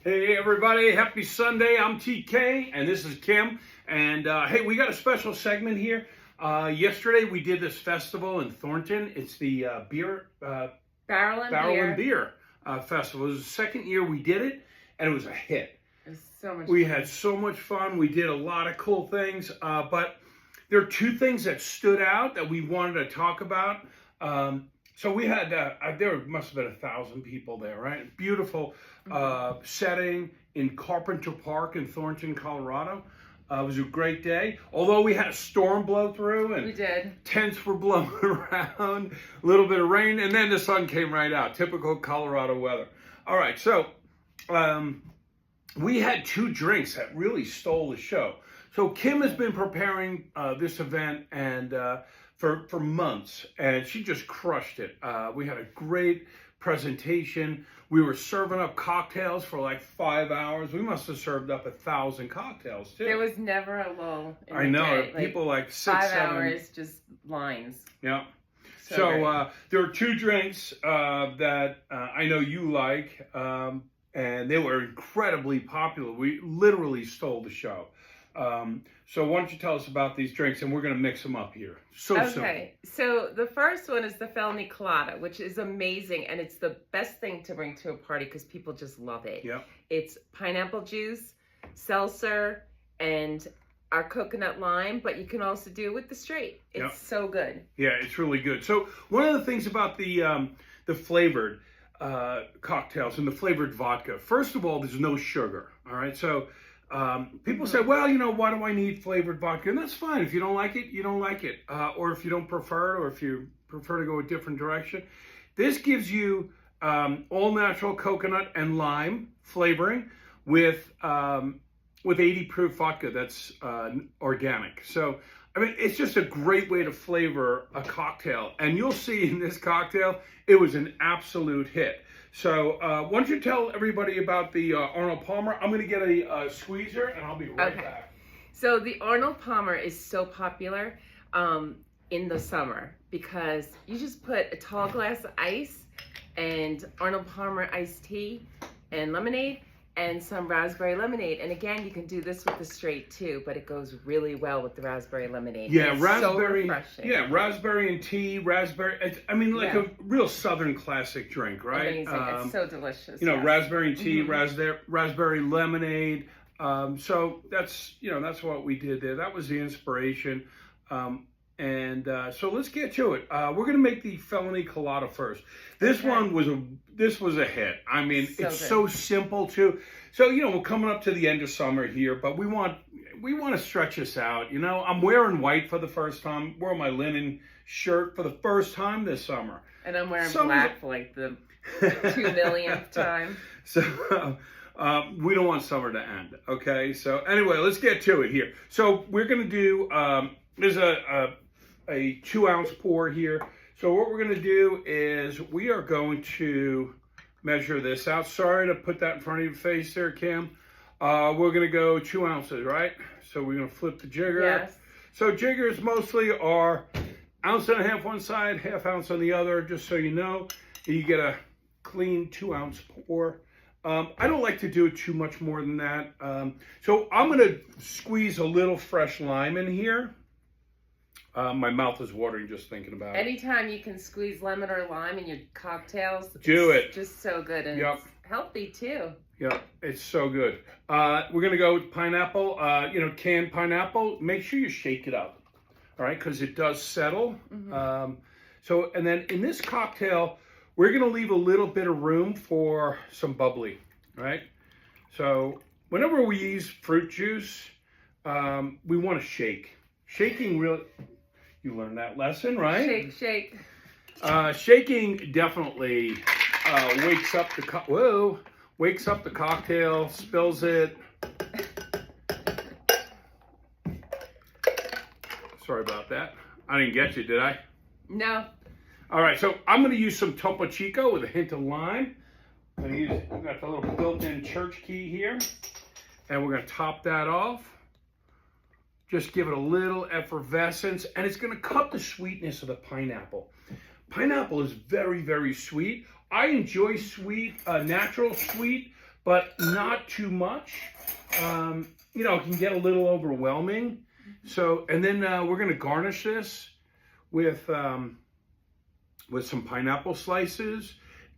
Hey everybody, happy Sunday. I'm TK and this is Kim. And hey, we got a special segment here. Yesterday we did this festival in Thornton. It's the Barrel and Beer Festival. It was the second year we did it and it was a hit. It was so much We fun. had so much fun. We did a lot of cool things. But there are two things that stood out that we wanted to talk about. So we had, there must have been 1,000 people there, right? Beautiful setting in Carpenter Park in Thornton, Colorado. It was a great day. Although we had a storm blow through and We did. tents were blowing around, a little bit of rain, and then the sun came right out. Typical Colorado weather. All right, so we had two drinks that really stole the show. So Kim has been preparing this event and for months, and she just crushed it. We had a great presentation. We were serving up cocktails for like 5 hours. We must have served up 1,000 cocktails too. There was never a lull in I the know day. people like 6, 5 7 hours, just lines. Yeah. So So there are two drinks that I know you like, and they were incredibly popular. We literally stole the show. So why don't you tell us about these drinks, and we're going to mix them up here. Okay, so the first one is the felene colada, which is amazing, and it's the best thing to bring to a party because people just love it. Yeah. It's pineapple juice, seltzer, and our coconut lime, but you can also do it with the straight. It's Yep. so good. Yeah, it's really good. So one of the things about the flavored cocktails and the flavored vodka, first of all, there's no sugar. All right, so people say, well, you know, why do I need flavored vodka? And that's fine. If you don't like it, you don't like it. Or if you don't prefer it, or if you prefer to go a different direction. This gives you all natural coconut and lime flavoring with 80 proof vodka that's organic. So, I mean, it's just a great way to flavor a cocktail. And you'll see in this cocktail, it was an absolute hit. So why don't you tell everybody about the Arnold Palmer? I'm going to get a squeezer, and I'll be right back. So the Arnold Palmer is so popular in the summer because you just put a tall glass of ice and Arnold Palmer iced tea and lemonade and some raspberry lemonade. And again, you can do this with the straight too, but it goes really well with the raspberry lemonade. Yeah, it's raspberry. So refreshing. Yeah, raspberry and tea, raspberry. I mean, like a real Southern classic drink, right? Amazing. It's so delicious. You know, yes. raspberry and tea, raspberry lemonade. So that's what we did there. That was the inspiration. So let's get to it. We're gonna make the felene colada first. This one was a hit. I mean, it's so simple too. So we're coming up to the end of summer here, but we want to stretch this out. I'm wearing white for the first time. Wearing my linen shirt for the first time this summer. And I'm wearing black for like the 2 millionth time. So we don't want summer to end. Okay. So anyway, let's get to it here. So we're gonna do. There's a 2-ounce pour here. So what we're going to do is we are going to measure this out. Sorry to put that in front of your face there, Kim. We're going to go 2 ounces, right? So we're going to flip the jigger. Yes. So jiggers mostly are 1.5 ounces one side, 1/2 ounce on the other, just so you know. You get a clean 2-ounce pour. I don't like to do it too much more than that. So I'm going to squeeze a little fresh lime in here. My mouth is watering just thinking about it. Anytime you can squeeze lemon or lime in your cocktails, it's just so good, and it's healthy too. Yeah, it's so good. We're gonna go with pineapple. Canned pineapple. Make sure you shake it up, all right, because it does settle. And then in this cocktail, we're gonna leave a little bit of room for some bubbly, right? So whenever we use fruit juice, we want to shake. Shaking really. You learned that lesson, right? Shake. Shaking definitely wakes up the cocktail, spills it. Sorry about that. I didn't get you, did I? No. All right, so I'm going to use some Topo Chico with a hint of lime. We've got the little built-in church key here, and we're going to top that off. Just give it a little effervescence, and it's going to cut the sweetness of the pineapple. Pineapple is very, very sweet. I enjoy sweet, natural sweet, but not too much. You know, it can get a little overwhelming. So, and then we're going to garnish this with some pineapple slices,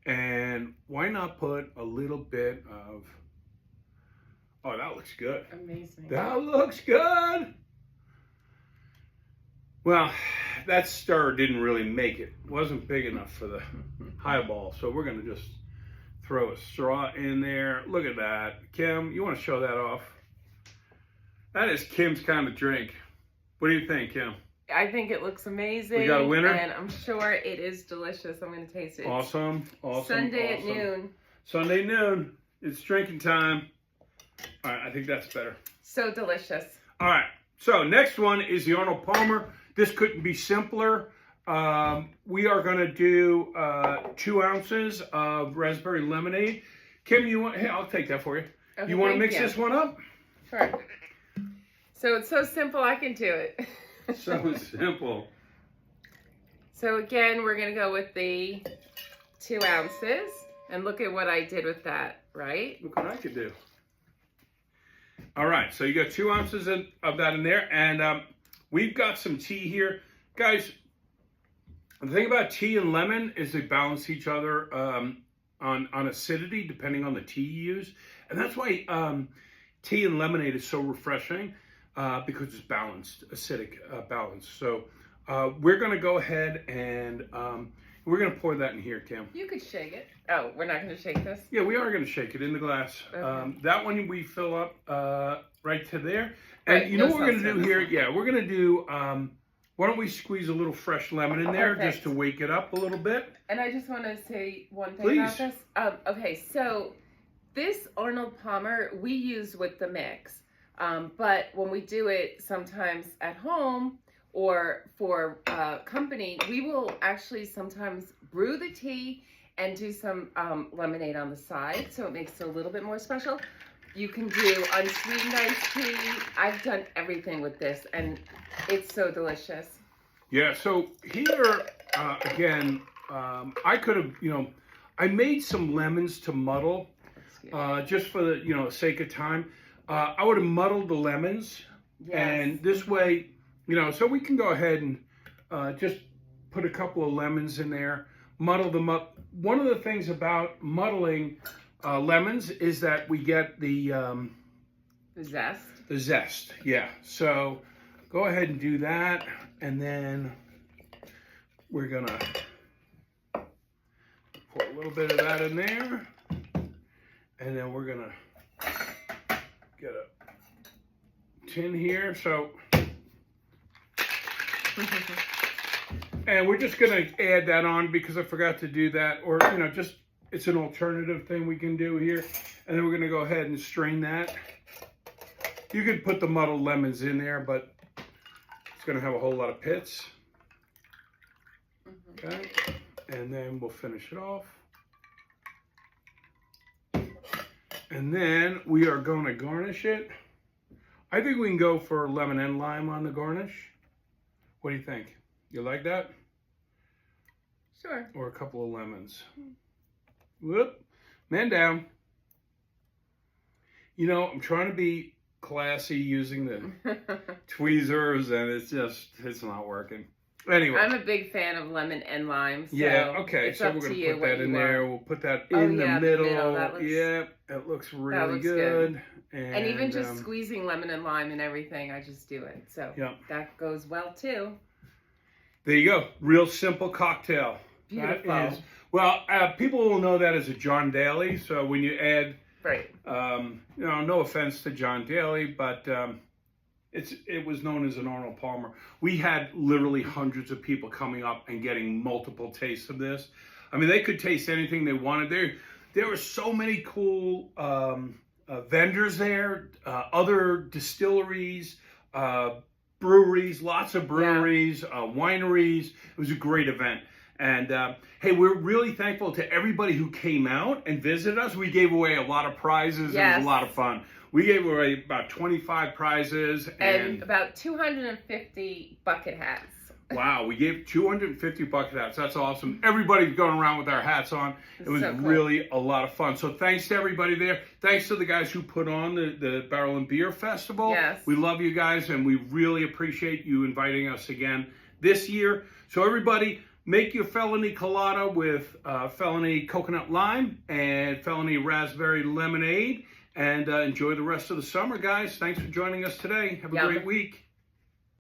and why not put a little bit of, oh, that looks good. Amazing. That looks good. Well, that stir didn't really make it. It wasn't big enough for the highball, so we're going to just throw a straw in there. Look at that. Kim, you want to show that off? That is Kim's kind of drink. What do you think, Kim? I think it looks amazing. We got a winner? And I'm sure it is delicious. I'm going to taste it. Awesome. Sunday at noon. Sunday noon. It's drinking time. All right, I think that's better. So delicious. All right, so next one is the Arnold Palmer. This couldn't be simpler. We are going to do 2 ounces of raspberry lemonade. Kim, you want? Hey, I'll take that for you. Okay, you want to thank mix you. this one up? Sure. So it's so simple, I can do it. So simple. So again, we're going to go with the 2 ounces. And look at what I did with that, right? Look what I could do. All right, so you got 2 ounces of that in there, and we've got some tea here. Guys, the thing about tea and lemon is they balance each other on acidity depending on the tea you use. And that's why tea and lemonade is so refreshing because it's balanced, acidic balance. So we're going to go ahead and we're going to pour that in here, Kim. You could shake it. Oh, we're not going to shake this? Yeah, we are going to shake it in the glass. Okay. That one we fill up right to there. And Right, you know no what we're going to salsa, do no here? salsa. Yeah, we're going to do, why don't we squeeze a little fresh lemon in there Perfect. just to wake it up a little bit? And I just want to say one thing Please. about this. Okay, so this Arnold Palmer we use with the mix. But when we do it sometimes at home or for company, we will actually sometimes brew the tea and do some lemonade on the side, so it makes it a little bit more special. You can do unsweetened iced tea. I've done everything with this, and it's so delicious. Yeah, so here, again, I could have, I made some lemons to muddle just for the, sake of time. I would have muddled the lemons, Yes. and this way, so we can go ahead and just put a couple of lemons in there, muddle them up. One of the things about muddling lemons is that we get the zest. the zest. Yeah. So go ahead and do that, and then we're gonna pour a little bit of that in there, and then we're gonna get a tin here. So. And we're just going to add that on because I forgot to do that. Or, just it's an alternative thing we can do here. And then we're going to go ahead and strain that. You could put the muddled lemons in there, but it's going to have a whole lot of pits. Okay. And then we'll finish it off. And then we are going to garnish it. I think we can go for lemon and lime on the garnish. What do you think? You like that? Sure. Or a couple of lemons. Whoop. Man down. I'm trying to be classy using the tweezers, and it's not working. Anyway. I'm a big fan of lemon and lime. So yeah, okay. it's So up we're going to to you put what that you in want. there. We'll put that in the yeah, middle. That looks, yeah, it looks really looks good. And even just squeezing lemon and lime and everything, I just do it. So yeah. that goes well too. There you go. Real simple cocktail. Beautiful. That is, well, people will know that as a John Daly. So when you add, Right. no offense to John Daly, but it was known as an Arnold Palmer. We had literally hundreds of people coming up and getting multiple tastes of this. I mean, they could taste anything they wanted. There were so many cool vendors there, other distilleries, breweries, lots of breweries, wineries. It was a great event. And hey, we're really thankful to everybody who came out and visited us. We gave away a lot of prizes. Yes. It was a lot of fun. We gave away about 25 prizes. And about 250 bucket hats. Wow, we gave $250 hats. That's awesome. Everybody's going around with our hats on. It was So cool. really a lot of fun. So thanks to everybody there. Thanks to the guys who put on the Barrel and Beer Festival. Yes. We love you guys, and we really appreciate you inviting us again this year. So everybody, make your felene colada with felene coconut lime and felene raspberry lemonade. And enjoy the rest of the summer, guys. Thanks for joining us today. Have a Yeah. great week.